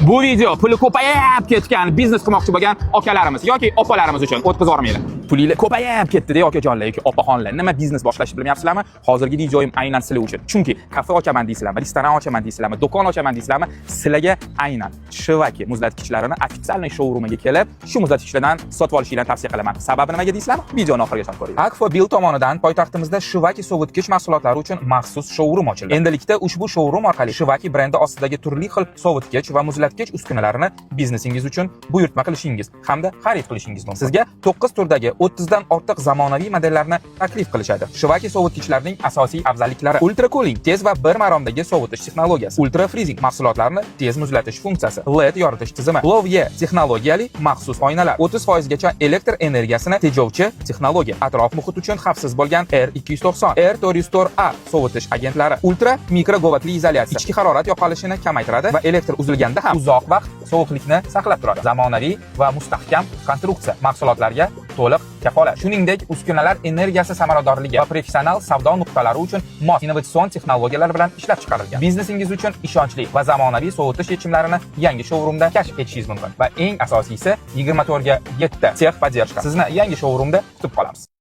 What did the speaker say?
Bu video puli ko'payib ketgan biznes qilmoqchi bo'lgan akalarimiz yoki opalarimiz uchun o'tkazormanglar. Pulingiz ko'payib ketdi-da okajonlar yoki opaxonlar. Nima biznes boshlashni bilmayapsizlarmi? Hozirgi videoyim aynan sizlar uchun. Chunki kafe ochaman deysizlarmi, restoran ochaman deysizlarmi, do'kon ochaman deysizlarmi? Sizlarga aynan Shivaki muzlatgichlarini ofitsialniy showroomiga kelib, shu muzlatgichlardan sotib olishingizni tavsiya qilaman. Sababi nimaga deysizlarmi? Videoni oxirigacha ko'ring. Akfa Bill tomonidan poytaxtimizda Shivaki sovutgich mahsulotlari uchun maxsus showroom ochildi. Endilikda ushbu showroom orqali Shivaki brendi ostidagi turli xil sovutgich va muzlatgich uskunalarini biznesingiz uchun buyurtma qilishingiz hamda xarid qilishingiz mumkin. Sizga 9 turdagi 30 dan ortiq zamonaviy modellarni taklif qilishadi. Shivaki sovutgichlarining asosiy afzalliklari: ultra cooling, tez va bir maromdagi sovutish texnologiyasi, ultra freezing mahsulotlarni tez muzlatish funksiyasi, LED yoritish tizimi, Low-E texnologiyali maxsus oynalar, 30% gacha elektr energiyasini tejovchi texnologiya, atrof muhit uchun xavfsiz bo'lgan R290, R400A sovutish agentlari, ultra mikro quvvatli izolyatsiya, ichki harorat yo'qolishini kamaytiradi va elektr uzilganda ham uzoq vaqt sovuqlikni saqlab turadi. Zamonaviy va mustahkam konstruksiya mahsulotlarga to'liq kafolat. Shuningdek, uskunalar energiyasi samaradorligi va professional savdo nuqtalari uchun mos innovatsion texnologiyalar bilan ishlab chiqarilgan. Biznesingiz uchun ishonchli va zamonaviy sovutish yechimlarini yangi showroomda kashf etishingiz mumkin. Va eng asosiysi 24 ga 7 sex poddershka. Sizni yangi showroomda kutib qolamiz.